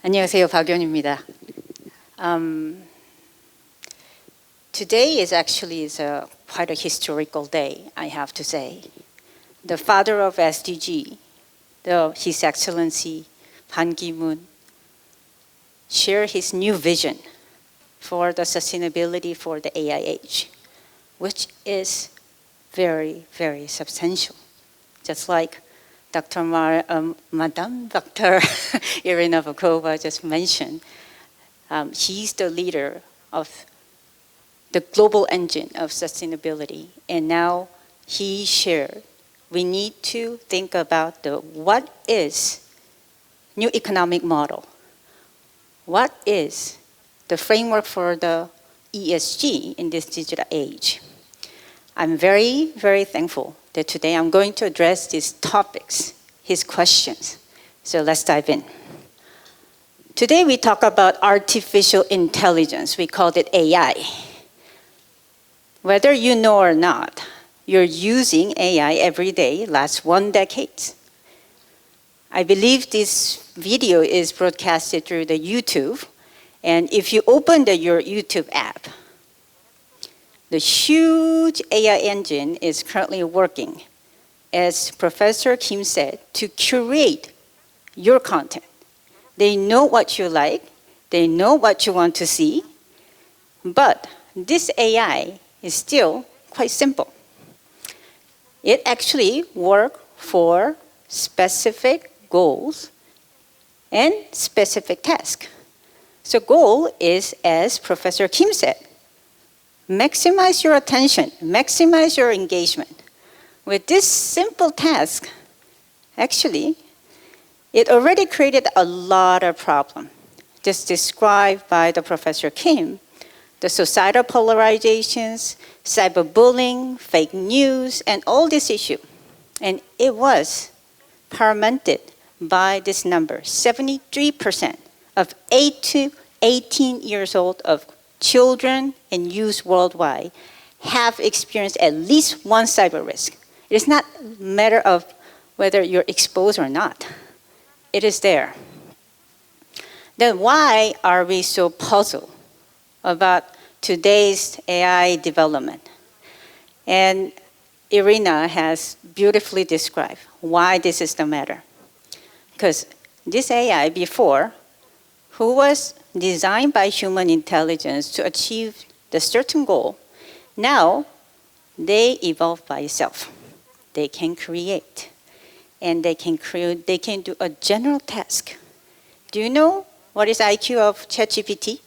안녕하세요, 박유현입니다. Today is actually quite a historical day, I have to say. The father of SDG, His Excellency Ban Ki-moon, shared his new vision for the sustainability for the AI age, which is very, very substantial. Just like Madame Dr. Irina Volkova just mentioned, he's the leader of the global engine of sustainability, and now he shared we need to think about what is new economic model, what is the framework for the ESG in this digital age. I'm very, very thankful that today I'm going to address these topics, his questions. So let's dive in. Today we talk about artificial intelligence. We call it AI. Whether you know or not, you're using AI every day, last 1 decade. I believe this video is broadcasted through the YouTube, and if you open your YouTube app, the huge AI engine is currently working, as Professor Kim said, to curate your content. They know what you like, they know what you want to see, but this AI is still quite simple. It actually works for specific goals and specific tasks. So goal is, as Professor Kim said, maximize your attention, maximize your engagement. With this simple task, actually, it already created a lot of problems. Just described by the Professor Kim, the societal polarizations, cyberbullying, fake news, and all this issue. And it was paramount by this number, 73% of 8 to 18 years old of children and youth worldwide have experienced at least one cyber risk. It is not a matter of whether you're exposed or not. It is there. Then why are we so puzzled about today's AI development? And Irina has beautifully described why this is the matter. Because this AI before, who was designed by human intelligence to achieve the certain goal, now they evolve by itself. They can create, and they can do a general task. Do you know what is IQ of ChatGPT?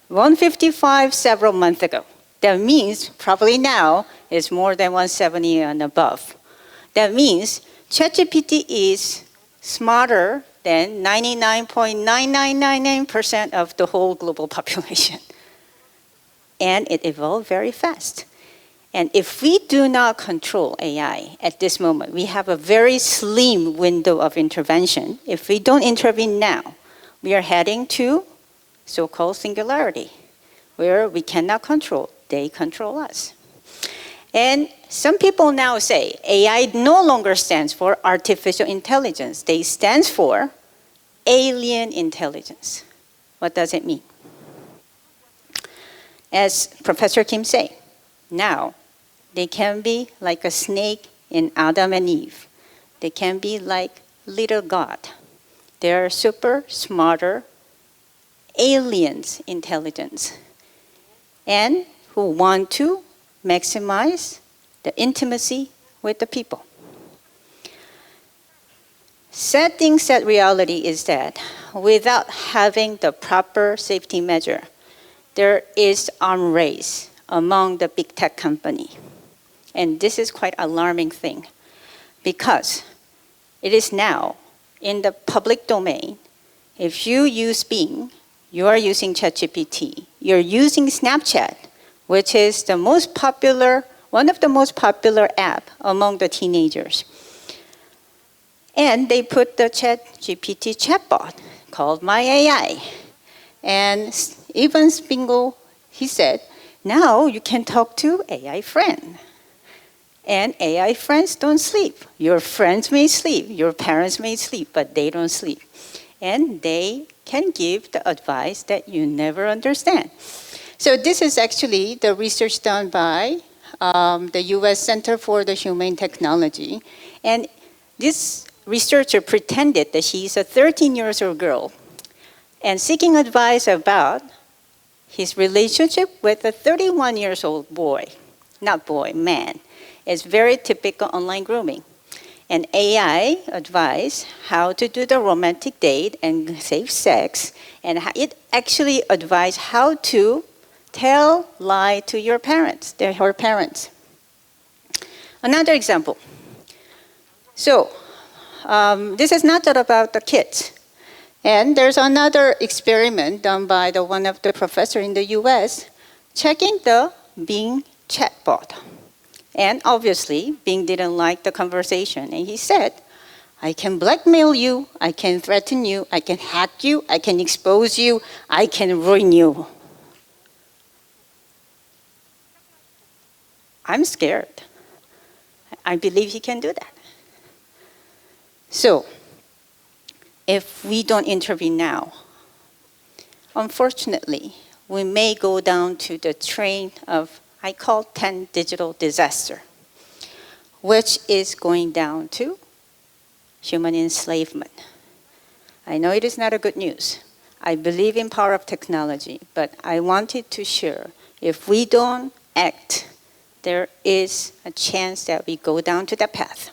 155 several months ago. That means probably now it's more than 170 and above. That means ChatGPT is smarter than 99.9999% of the whole global population. And it evolved very fast. And if we do not control AI at this moment, we have a very slim window of intervention. If we don't intervene now, we are heading to so-called singularity, where we cannot control, they control us. And some people now say AI no longer stands for artificial intelligence. They stand for alien intelligence. What does it mean? As Professor Kim said, now they can be like a snake in Adam and Eve. They can be like little God. They are super smarter aliens intelligence, and who want to maximize the intimacy with the people. Sad reality is that without having the proper safety measure, there is arms race among the big tech company. And this is quite an alarming thing, because it is now in the public domain. If you use Bing, you are using ChatGPT. You're using Snapchat, which is the most popular, one of the most popular app among the teenagers. And they put the ChatGPT chatbot called My AI. And even Spingle, he said, now you can talk to AI friend. And AI friends don't sleep. Your friends may sleep, your parents may sleep, but they don't sleep. And they can give the advice that you never understand. So this is actually the research done by the US Center for the Humane Technology. And this researcher pretended that she's a 13-year-old girl and seeking advice about his relationship with a 31-year-old boy, not boy, man. It's very typical online grooming. And AI advise how to do the romantic date and safe sex, and it actually advise how to tell lie to your parents, her parents. Another example. So this is not just about the kids. And there's another experiment done by one of the professors in the US checking the Bing chatbot. And obviously, Bing didn't like the conversation. And he said, I can blackmail you, I can threaten you, I can hack you, I can expose you, I can ruin you. I'm scared. I believe he can do that. So, if we don't intervene now, unfortunately, we may go down to the train of, I call 10 digital disaster, which is going down to human enslavement. I know it is not a good news. I believe in power of technology, but I wanted to share, if we don't act, there is a chance that we go down to that path.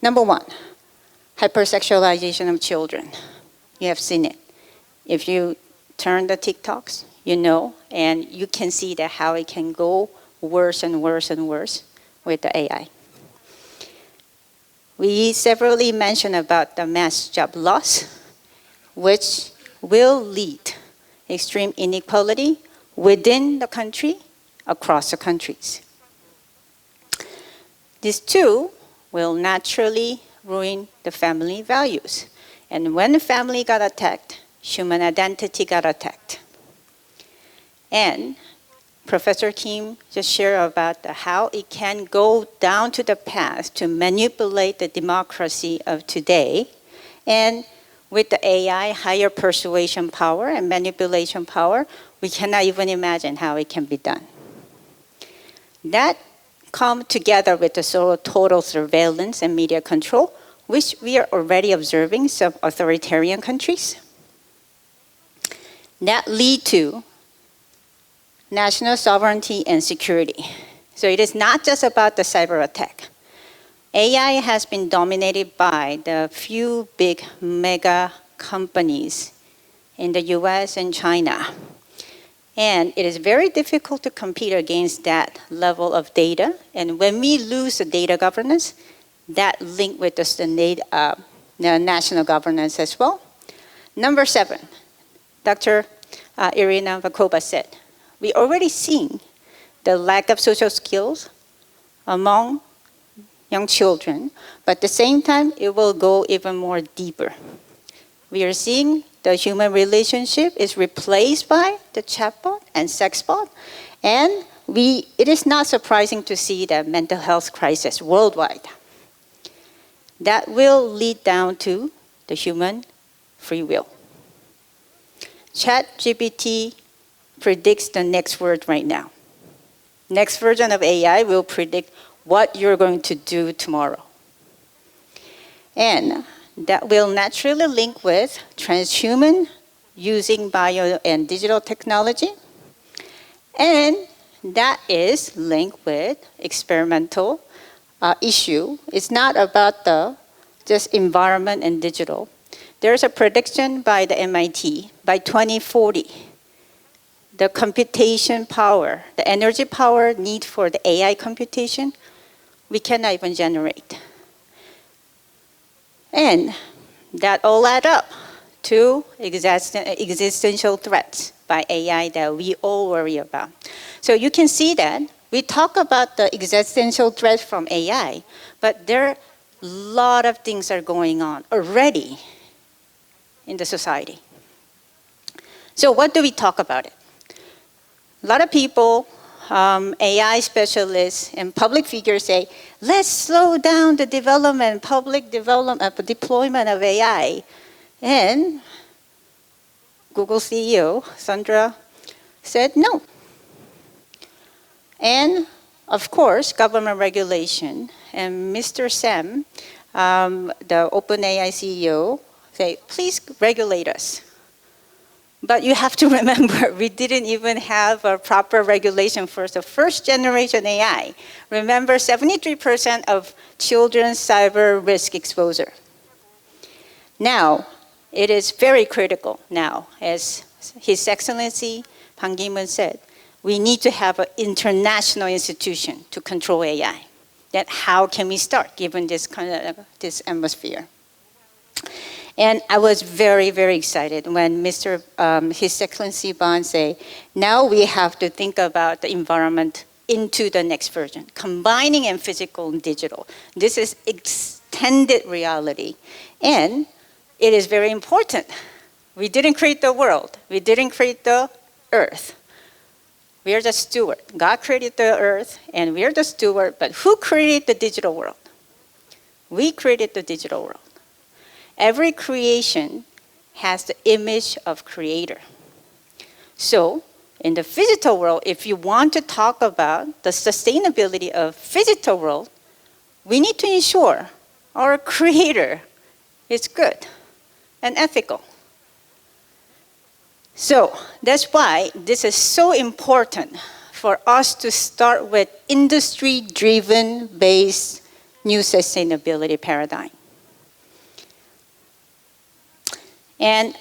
Number one, hypersexualization of children. You have seen it. If you turn the TikToks, you know, and you can see that how it can go worse and worse and worse with the AI. We severally mentioned about the mass job loss, which will lead extreme inequality within the country, across the countries. These two will naturally ruin the family values. And when the family got attacked, human identity got attacked. And Professor Kim just shared about how it can go down to the path to manipulate the democracy of today. And with the AI, higher persuasion power and manipulation power, we cannot even imagine how it can be done. That come together with the sort of total surveillance and media control, which we are already observing in some authoritarian countries. That lead to national sovereignty and security. So it is not just about the cyber attack. AI has been dominated by the few big mega companies in the US and China. And it is very difficult to compete against that level of data. And when we lose the data governance, that link with the national governance as well. Number 7, Dr. Irina Vakova said, we already seen the lack of social skills among young children, but at the same time, it will go even more deeper. We are seeing the human relationship is replaced by the chatbot and sexbot, and it is not surprising to see that mental health crisis worldwide. That will lead down to the human free will. ChatGPT predicts the next word right now. Next version of AI will predict what you're going to do tomorrow. And that will naturally link with transhuman using bio and digital technology. And that is linked with experimental issue. It's not about the just environment and digital. There's a prediction by the MIT by 2040. The computation power, the energy power need for the AI computation, we cannot even generate. And that all add up to existential threats by AI that we all worry about. So you can see that we talk about the existential threat from AI, but there are a lot of things are going on already in the society. So what do we talk about it? A lot of people AI specialists and public figures say, let's slow down the deployment of AI. And Google CEO, Sandra, said no. And of course, government regulation, and Mr. Sam, the OpenAI CEO, say, please regulate us. But you have to remember, we didn't even have a proper regulation for the first generation AI. Remember, 73% of children's cyber risk exposure. Now, it is very critical now, as His Excellency Ban Ki-moon said, we need to have an international institution to control AI. Then how can we start, given this this atmosphere? And I was very, very excited when His Excellency Ban said, now we have to think about the environment into the next version, combining in physical and digital. This is extended reality. And it is very important. We didn't create the world. We didn't create the earth. We are the steward. God created the earth, and we are the steward, but who created the digital world? We created the digital world. Every creation has the image of creator. So, in the physical world, if you want to talk about the sustainability of physical world, we need to ensure our creator is good and ethical. So that's why this is so important for us to start with industry-driven based new sustainability paradigm. And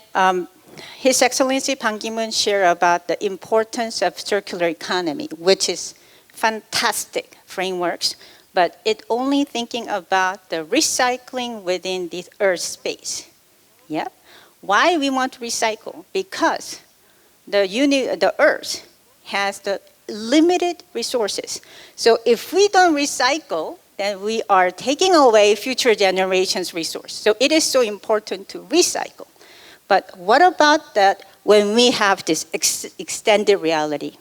His Excellency Ban Ki-moon shared about the importance of circular economy, which is fantastic frameworks, but it only thinking about the recycling within the earth space. Yeah? Why we want to recycle? Because the earth has the limited resources. So if we don't recycle, then we are taking away future generations' resource. So it is so important to recycle. But what about that when we have this extended reality?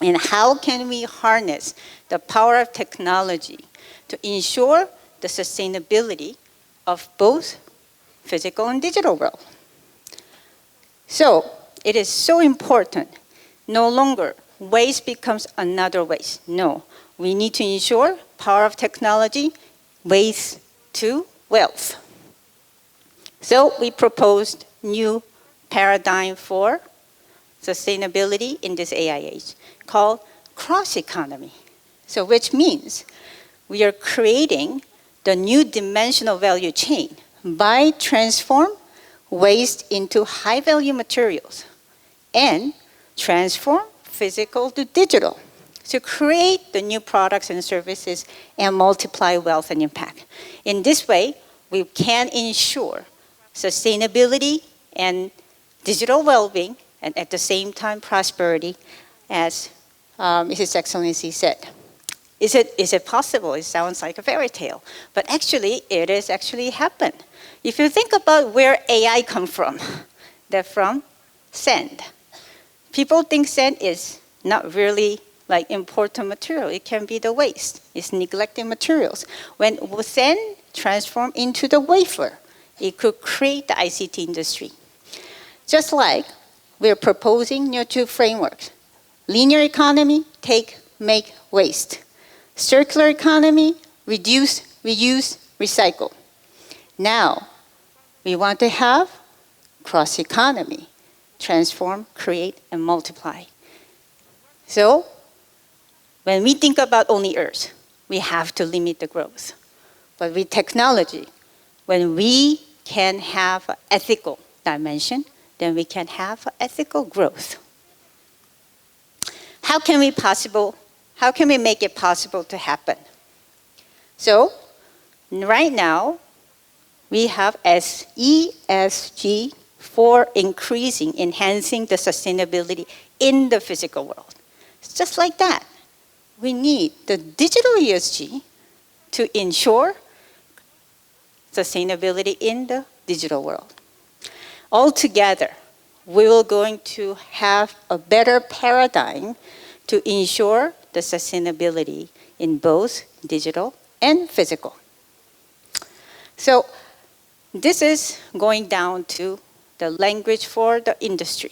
And how can we harness the power of technology to ensure the sustainability of both physical and digital world? So it is so important. No longer waste becomes another waste. No, we need to ensure power of technology, waste to wealth. So we proposed new paradigm for sustainability in this AI age called cross-economy. So which means we are creating the new dimensional value chain by transform waste into high-value materials and transform physical to digital to create the new products and services and multiply wealth and impact. In this way, we can ensure sustainability and digital well-being and at the same time prosperity, as His Excellency said. Is it possible? It sounds like a fairy tale, but actually it is actually happened. If you think about where AI come from, they're from sand. People think sand is not really like important material. It can be the waste. It's neglected materials. When sand transform into the wafer, it could create the ICT industry. Just like we're proposing new two frameworks. Linear economy, take, make, waste. Circular economy, reduce, reuse, recycle. Now, we want to have cross-economy, transform, create, and multiply. So, when we think about only Earth, we have to limit the growth. But with technology, when we can have an ethical dimension, then we can have ethical growth. How can we make it possible to happen? So, right now, we have ESG for enhancing the sustainability in the physical world. It's just like that. We need the digital ESG to ensure sustainability in the digital world. Altogether, we will going to have a better paradigm to ensure the sustainability in both digital and physical. So this is going down to the language for the industry.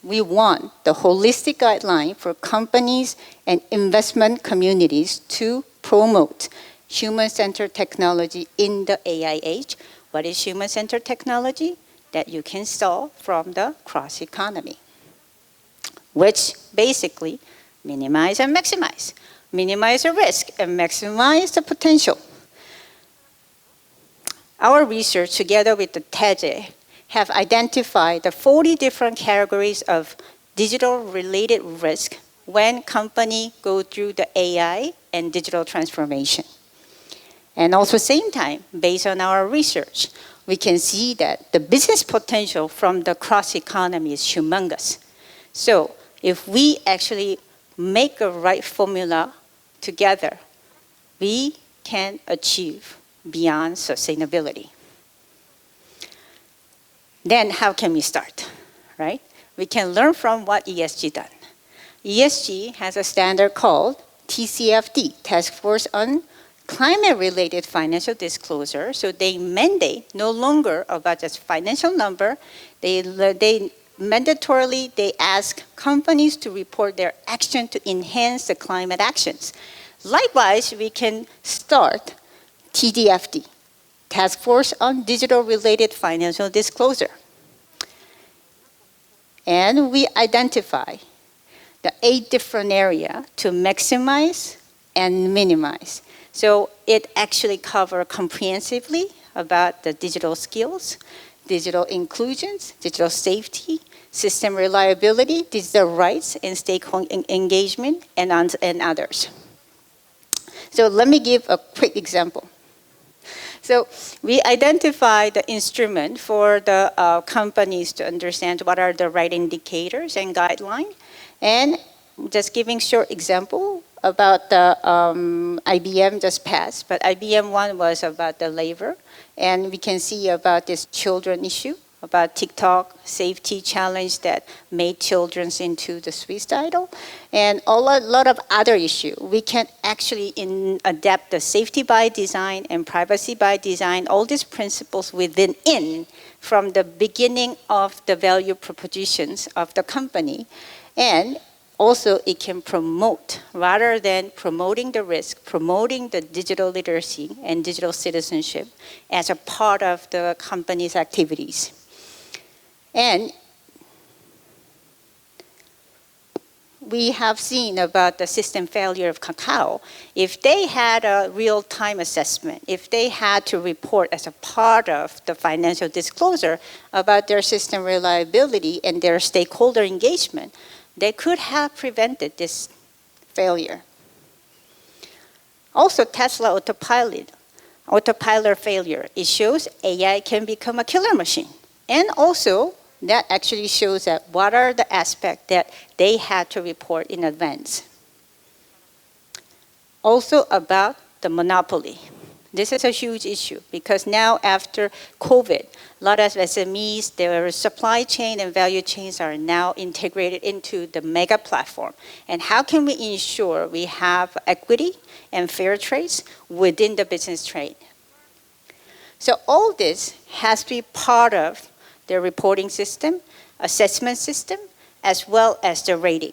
We want the holistic guideline for companies and investment communities to promote human-centered technology in the AI age. What is human-centered technology? That you can solve from the cross-economy, which basically minimize and maximize. Minimize the risk and maximize the potential. Our research, together with the TEJE, have identified the 40 different categories of digital-related risk when companies go through the AI and digital transformation. And also, same time, based on our research, we can see that the business potential from the cross-economy is humongous. So if we actually make a right formula together, we can achieve beyond sustainability. Then how can we start, right? We can learn from what ESG done. ESG has a standard called TCFD, Task Force on Climate-Related Financial Disclosure. So they mandate no longer about just financial number. They mandatorily, they ask companies to report their action to enhance the climate actions. Likewise, we can start TDFD, Task Force on Digital-Related Financial Disclosure. And we identify the 8 different areas to maximize and minimize. So it actually covers comprehensively about the digital skills, digital inclusions, digital safety, system reliability, digital rights, and stakeholder engagement, and others. So let me give a quick example. So we identify the instrument for the companies to understand what are the right indicators and guidelines. And just giving short example about the IBM just passed, but IBM one was about the labor. And we can see about this children issue, about TikTok safety challenge that made children into the suicidal, and a lot of other issues. We can actually adapt the safety by design and privacy by design, all these principles within from the beginning of the value propositions of the company. And also it can promote, rather than promoting the risk, promoting the digital literacy and digital citizenship as a part of the company's activities. And we have seen about the system failure of Kakao. If they had a real-time assessment, if they had to report as a part of the financial disclosure about their system reliability and their stakeholder engagement, they could have prevented this failure. Also, Tesla autopilot failure, it shows AI can become a killer machine. And also, that actually shows that what are the aspects that they had to report in advance. Also about the monopoly. This is a huge issue because now after COVID, a lot of SMEs, their supply chain and value chains are now integrated into the mega platform. And how can we ensure we have equity and fair trades within the business trade? So all this has to be part of their reporting system, assessment system, as well as the rating.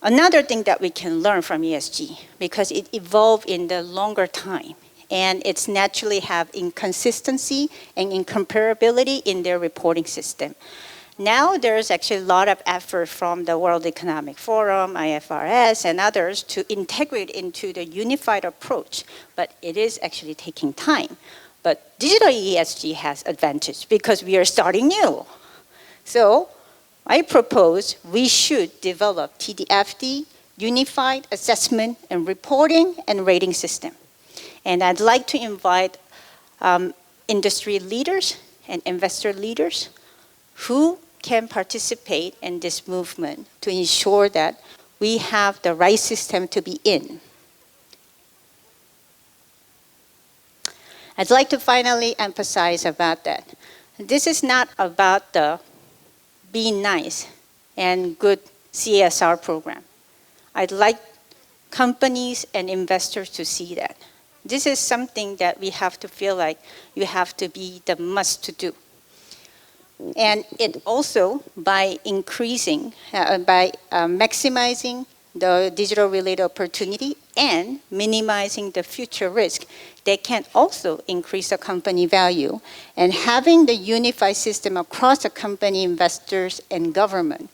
Another thing that we can learn from ESG, because it evolved in the longer time, and it's naturally have inconsistency and incomparability in their reporting system. Now there's actually a lot of effort from the World Economic Forum, IFRS, and others to integrate into the unified approach, but it is actually taking time. But digital ESG has advantage because we are starting new. So I propose we should develop TDFD, Unified Assessment and Reporting and Rating System. And I'd like to invite industry leaders and investor leaders who can participate in this movement to ensure that we have the right system to be in. I'd like to finally emphasize about that. This is not about the being nice and good CSR program. I'd like companies and investors to see that. This is something that we have to feel like you have to be the must to do. And it also, by increasing, maximizing the digital-related opportunity and minimizing the future risk, they can also increase the company value. And having the unified system across the company, investors, and government,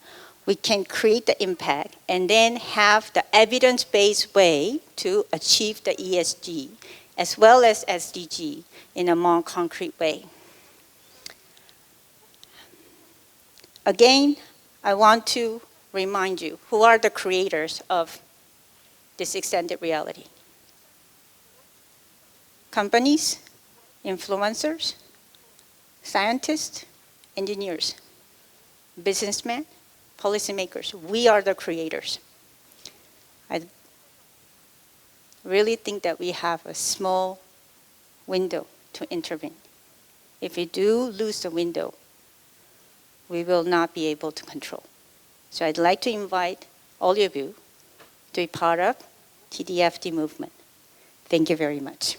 we can create the impact and then have the evidence-based way to achieve the ESG as well as SDG in a more concrete way. Again, I want to remind you who are the creators of this extended reality. Companies, influencers, scientists, engineers, businessmen, policymakers. We are the creators. I really think that we have a small window to intervene. If we do lose the window, we will not be able to control. So I'd like to invite all of you to be part of TDFD movement. Thank you very much.